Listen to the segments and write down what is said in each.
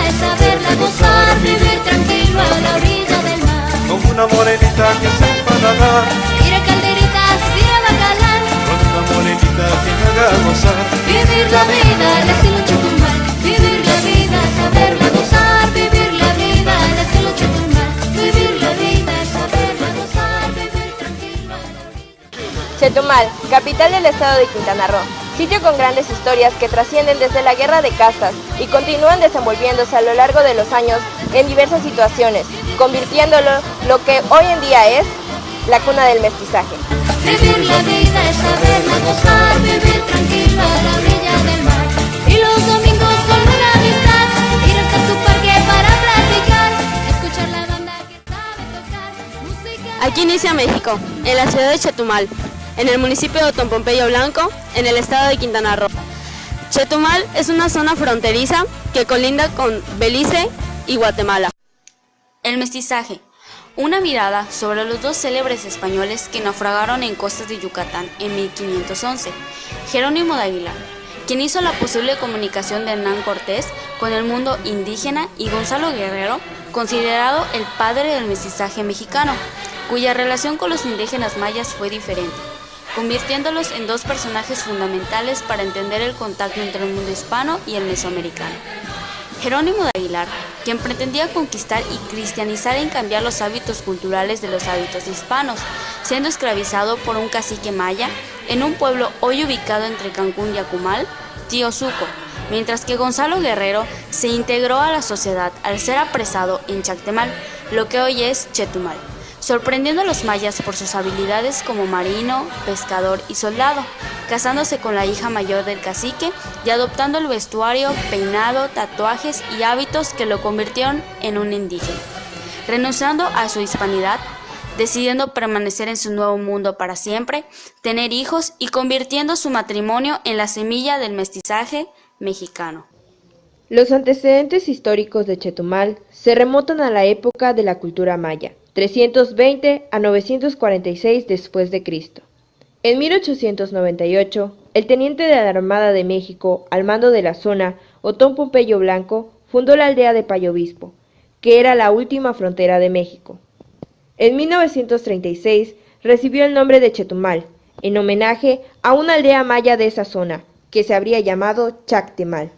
es saberla gozar, vivir tranquilo a la orilla del mar. Como una morenita que sepa nadar, Ir a calderitas, ir a bacalar, con una morenita que me haga gozar. vivir la vida al estilo Chetumal, vivir la vida, saberla gozar, vivir la vida al estilo Chetumal, vivir la vida, saberla gozar, vivir tranquilo a la orilla. Chetumal, capital del estado de Quintana Roo, sitio con grandes historias que trascienden desde la guerra de castas y continúan desenvolviéndose a lo largo de los años en diversas situaciones, convirtiéndolo lo que hoy en día es la cuna del mestizaje. Vivir la vida es saberla gozar, vivir tranquilo a la orilla del mar. Y los domingos con buena amistad, ir hasta su parque para platicar, escuchar la banda que sabe tocar música. Aquí inicia México, en la ciudad de Chetumal, en el municipio de Otón Pompeyo Blanco, en el estado de Quintana Roo. Chetumal es una zona fronteriza que colinda con Belice y Guatemala. El mestizaje. Una mirada sobre los dos célebres españoles que naufragaron en costas de Yucatán en 1511. Jerónimo de Aguilar, quien hizo la posible comunicación de Hernán Cortés con el mundo indígena, y Gonzalo Guerrero, considerado el padre del mestizaje mexicano, cuya relación con los indígenas mayas fue diferente, convirtiéndolos en dos personajes fundamentales para entender el contacto entre el mundo hispano y el mesoamericano. Jerónimo de Aguilar, quien pretendía conquistar y cristianizar en cambiar los hábitos culturales de los hábitos hispanos, siendo esclavizado por un cacique maya en un pueblo hoy ubicado entre Cancún y Acumal, Tiosuco, mientras que Gonzalo Guerrero se integró a la sociedad al ser apresado en Chactemal, lo que hoy es Chetumal, sorprendiendo a los mayas por sus habilidades como marino, pescador y soldado, casándose con la hija mayor del cacique y adoptando el vestuario, peinado, tatuajes y hábitos que lo convirtieron en un indígena, renunciando a su hispanidad, decidiendo permanecer en su nuevo mundo para siempre, tener hijos y convirtiendo su matrimonio en la semilla del mestizaje mexicano. Los antecedentes históricos de Chetumal se remontan a la época de la cultura maya, 320 a 946 después de Cristo. En 1898, el teniente de la Armada de México, al mando de la zona, Otón Pompeyo Blanco, fundó la aldea de Payobispo, que era la última frontera de México. En 1936 recibió el nombre de Chetumal, en homenaje a una aldea maya de esa zona, que se habría llamado Chactemal.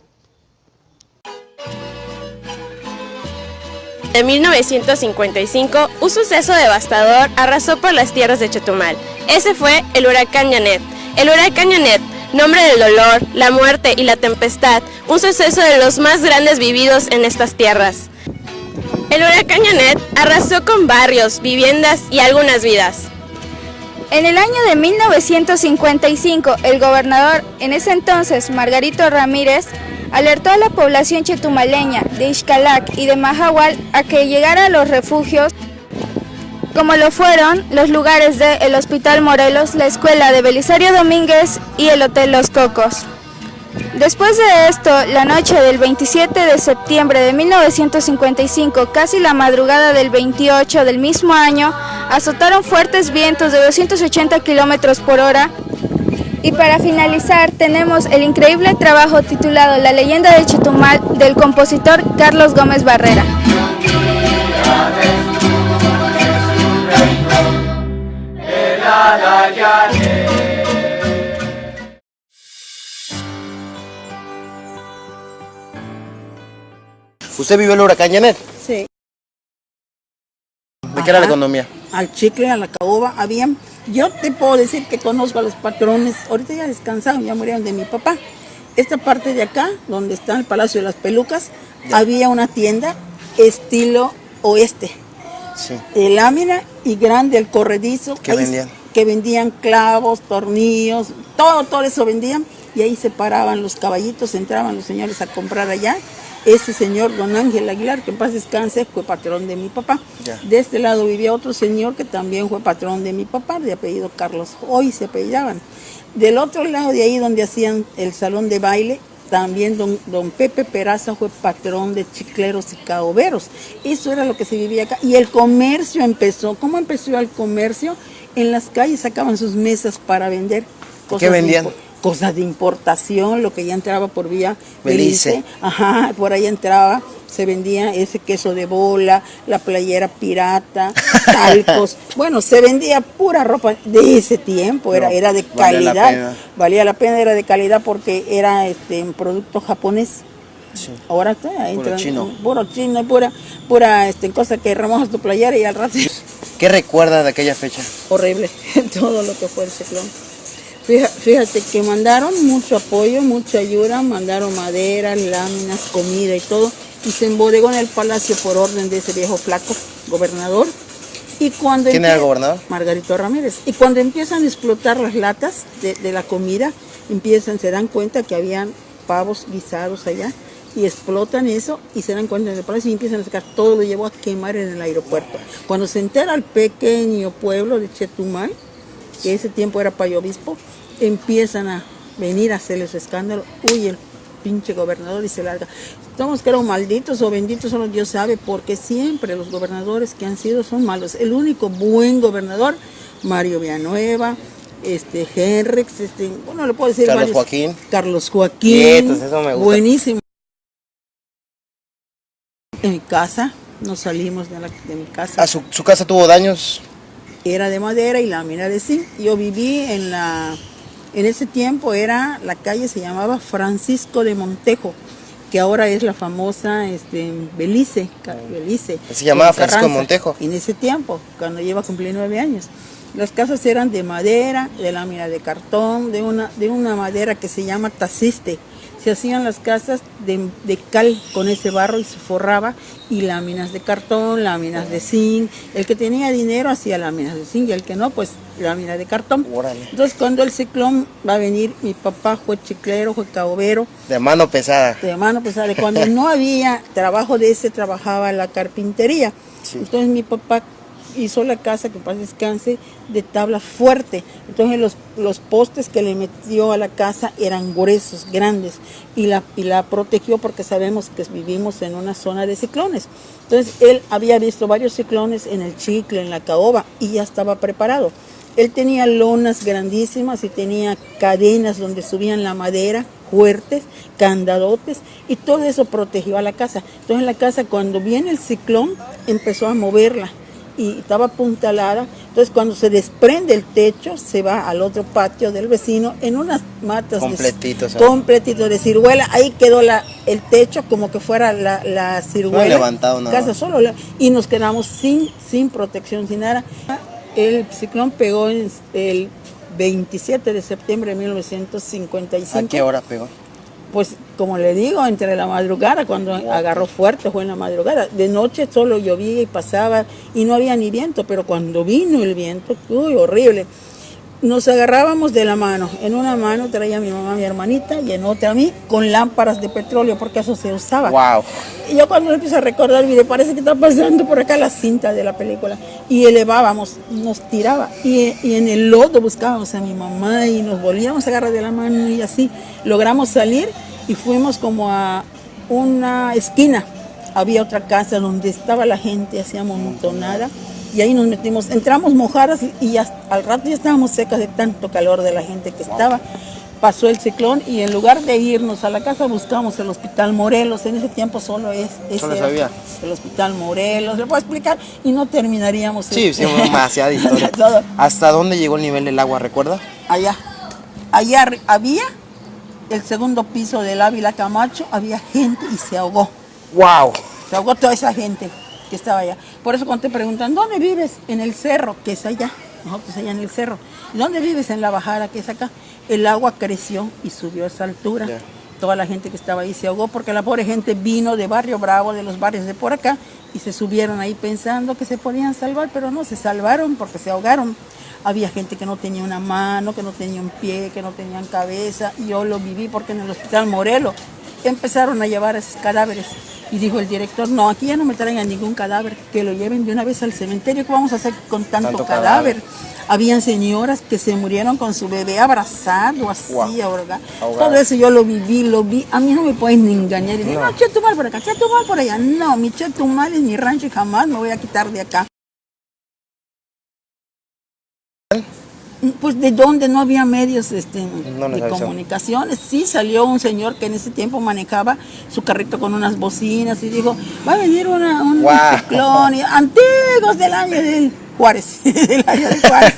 En 1955, un suceso devastador arrasó por las tierras de Chetumal. Ese fue el huracán Janet. El huracán Janet, nombre del dolor, la muerte y la tempestad, un suceso de los más grandes vividos en estas tierras. El huracán Janet arrasó con barrios, viviendas y algunas vidas. En el año de 1955, el gobernador, en ese entonces Margarito Ramírez, alertó a la población chetumaleña de Ixcalac y de Mahahual a que llegara a los refugios, como lo fueron los lugares de el Hospital Morelos, la Escuela de Belisario Domínguez y el Hotel Los Cocos. Después de esto, la noche del 27 de septiembre de 1955, casi la madrugada del 28 del mismo año, azotaron fuertes vientos de 280 kilómetros por hora. Y para finalizar, tenemos el increíble trabajo titulado La leyenda de Chetumal, del compositor Carlos Gómez Barrera. ¿Usted vivió el huracán Janet? Sí. ¿De qué era la economía? Al chicle, a la caoba, habían... Yo te puedo decir que conozco a los patrones, ahorita ya descansaron, ya murieron de mi papá. Esta parte de acá, donde está el Palacio de las Pelucas, había una tienda estilo oeste. Sí. De lámina y grande, el corredizo. ¿Qué vendían? Que vendían clavos, tornillos, todo eso vendían. Y ahí se paraban los caballitos, entraban los señores a comprar allá. Ese señor, don Ángel Aguilar, que en paz descanse, fue patrón de mi papá. Ya. De este lado vivía otro señor que también fue patrón de mi papá, de apellido Carlos, hoy se apellidaban. Del otro lado de ahí donde hacían el salón de baile, también don Pepe Peraza fue patrón de chicleros y caoberos. Eso era lo que se vivía acá. Y el comercio empezó. ¿Cómo empezó el comercio? En las calles sacaban sus mesas para vender cosas. ¿Qué vendían? Cosas de importación, lo que ya entraba por vía Belice. Ajá, por ahí entraba se vendía ese queso de bola, la playera pirata, talcos. Bueno, se vendía pura ropa de ese tiempo, era de calidad. Valía la pena, era de calidad porque era un producto japonés. Sí. Ahora está Puro chino. Puro chino, pura cosa que remojas tu playera y al rato ¿Qué recuerda de aquella fecha? horrible todo lo que fue el ciclón. Fíjate que mandaron mucho apoyo, mucha ayuda, mandaron madera, láminas, comida y todo, y se embodegó en el palacio por orden de ese viejo flaco gobernador. Y cuando ¿Quién era el gobernador? Margarito Ramírez. Y cuando empiezan a explotar las latas de la comida, se dan cuenta que habían pavos guisados allá, y explotan eso y se dan cuenta del palacio y empiezan a sacar todo, lo llevó a quemar en el aeropuerto. Cuando se entera el pequeño pueblo de Chetumal, que ese tiempo era Payo Obispo, empiezan a venir a hacerles escándalo, huye el pinche gobernador y se larga. Estamos que eran malditos o benditos, solo Dios sabe, porque siempre los gobernadores que han sido son malos. El único buen gobernador, Mario Villanueva, Henrix, bueno, le puedo decir Carlos varios. Joaquín. Carlos Joaquín, Quietos, eso me gusta. buenísimo. En mi casa, nos salimos de mi casa. Ah, ¿su casa tuvo daños? Era de madera y lámina de zinc. Yo viví en ese tiempo la calle se llamaba Francisco de Montejo, que ahora es la famosa Belice. ¿Se llamaba en Francisco de Carranza. Montejo? En ese tiempo, cuando lleva a cumplir 9 años. Las casas eran de madera, de lámina de cartón, de una madera que se llama taciste. Se hacían las casas de cal con ese barro y se forraba, y láminas de cartón, láminas de zinc. El que tenía dinero hacía láminas de zinc y el que no, pues láminas de cartón. Órale. Entonces cuando el ciclón va a venir, mi papá fue chiclero, fue caobero, De mano pesada. de mano pesada. Cuando no había trabajo de ese, trabajaba la carpintería. Sí. Entonces mi papá hizo la casa, que paz descanse, de tabla fuerte. Entonces los postes que le metió a la casa eran gruesos, grandes, y la protegió porque sabemos que vivimos en una zona de ciclones. Entonces él había visto varios ciclones en el Chicle, en la Caoba, y ya estaba preparado. Él tenía lonas grandísimas y tenía cadenas donde subían la madera, fuertes, candadotes, y todo eso protegió a la casa. Entonces la casa, cuando viene el ciclón, empezó a moverla y estaba apuntalada. Entonces cuando se desprende el techo, se va al otro patio del vecino en unas matas completito de ciruela. Ahí quedó el techo como que fuera la ciruela. No levantado nada. Casa solo, y nos quedamos sin protección, sin nada. El ciclón pegó el 27 de septiembre de 1955. ¿A qué hora pegó? Pues como le digo, entre la madrugada, cuando agarró fuerte fue en la madrugada. De noche solo llovía y pasaba y no había ni viento, pero cuando vino el viento, uy, horrible. Nos agarrábamos de la mano. En una mano traía mi mamá, mi hermanita, y en otra a mí, con lámparas de petróleo, porque eso se usaba. Wow. Y yo cuando empiezo a recordar, mire, parece que está pasando por acá la cinta de la película. Y elevábamos, nos tiraba. Y en el lodo buscábamos a mi mamá y nos volvíamos a agarrar de la mano, y así logramos salir y fuimos como a una esquina. Había otra casa donde estaba la gente, hacíamos montonada. Y ahí nos metimos, entramos mojadas y al rato ya estábamos secas de tanto calor de la gente que estaba. Pasó el ciclón y en lugar de irnos a la casa buscamos el Hospital Morelos. En ese tiempo solo el Hospital Morelos. ¿Le puedo explicar? Y no terminaríamos. Sí, demasiada historia. Todo. ¿Hasta dónde llegó el nivel del agua, recuerda? Allá había el segundo piso del Ávila Camacho, había gente y se ahogó. ¡Wow! Se ahogó toda esa gente que estaba allá. Por eso cuando te preguntan, ¿dónde vives? En el cerro, que es allá. Nosotros allá en el cerro. ¿Dónde vives? En la bajada, que es acá. El agua creció y subió a esa altura. Yeah. Toda la gente que estaba ahí se ahogó porque la pobre gente vino de Barrio Bravo, de los barrios de por acá, y se subieron ahí pensando que se podían salvar, pero no se salvaron porque se ahogaron. Había gente que no tenía una mano, que no tenía un pie, que no tenían cabeza. Yo lo viví porque en el Hospital Morelos empezaron a llevar esos cadáveres. Y dijo el director, no, aquí ya no me traigan ningún cadáver, que lo lleven de una vez al cementerio. ¿Qué vamos a hacer con tanto cadáver? Habían señoras que se murieron con su bebé abrazado, así, ahogado. Todo eso yo lo vi. A mí no me pueden ni engañar. Y digo, no, Chetumal por acá, Chetumal por allá. No, mi Chetumal es mi rancho y jamás me voy a quitar de acá. Pues de donde no había medios de les avisó. comunicaciones. Sí salió un señor que en ese tiempo manejaba su carrito con unas bocinas y dijo, va a venir un Guau. ciclón, y antiguos del año del Juárez, del año de Juárez,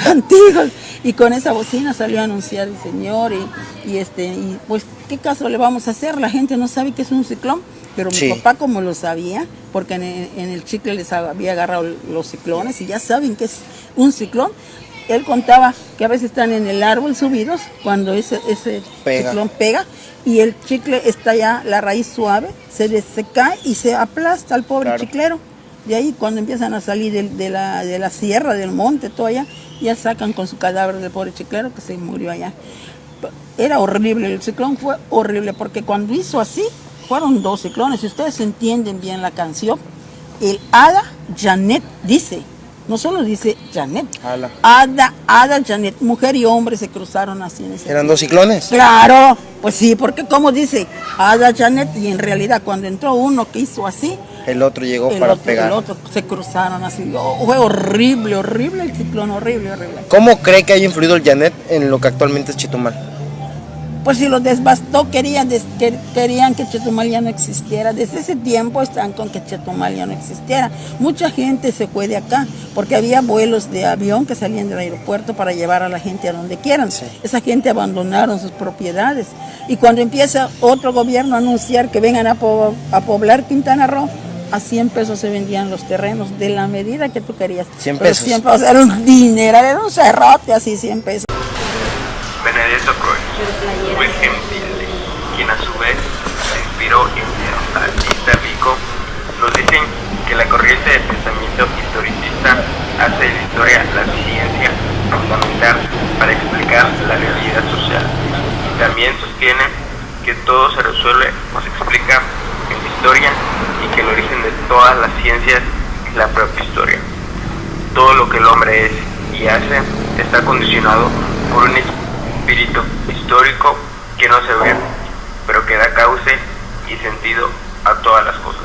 antiguos. Y con esa bocina salió a anunciar el señor y pues qué caso le vamos a hacer, la gente no sabe que es un ciclón. Pero Sí. mi papá como lo sabía, porque en el chicle les había agarrado los ciclones y ya saben que es un ciclón, él contaba que a veces están en el árbol subidos cuando ese Pega. ciclón pega y el chicle está ya, la raíz suave, se cae y se aplasta al pobre Claro. chiclero. De ahí cuando empiezan a salir de la sierra, del monte, todo allá, ya sacan con su cadáver del pobre chiclero que se murió allá. Era horrible, el ciclón fue horrible porque cuando hizo así, fueron 2 ciclones. Si ustedes entienden bien la canción, el Ada Janet dice, no solo dice Janet, Ala. Ada Janet, mujer y hombre se cruzaron así en ese. ¿Eran 2 ciclones? Claro, pues sí, porque como dice Ada Janet, y en realidad cuando entró uno que hizo así, El otro llegó el para otro, pegar. el otro se cruzaron así. Oh, fue horrible, horrible el ciclón, horrible, horrible. ¿Cómo cree que haya influido el Janet en lo que actualmente es Chetumal? Pues si lo devastó, querían que Chetumal ya no existiera. Desde ese tiempo están con que Chetumal ya no existiera. Mucha gente se fue de acá, porque había vuelos de avión que salían del aeropuerto para llevar a la gente a donde quieran. Sí. Esa gente abandonaron sus propiedades. Y cuando empieza otro gobierno a anunciar que vengan a poblar Quintana Roo, a 100 pesos se vendían los terrenos, de la medida que tú querías. 100 Pero pesos. 100 pesos era un dinero, era un cerrote así, 100 pesos. Benedetto Croce, fue Gentile, quien a su vez se inspiró en el artista Vico, nos dicen que la corriente de pensamiento historicista hace de la historia la ciencia fundamental para explicar la realidad social. También sostiene que todo se resuelve o se explica en la historia y que el origen de todas las ciencias es la propia historia. Todo lo que el hombre es y hace está condicionado por un espíritu histórico que no se ve, pero que da cauce y sentido a todas las cosas.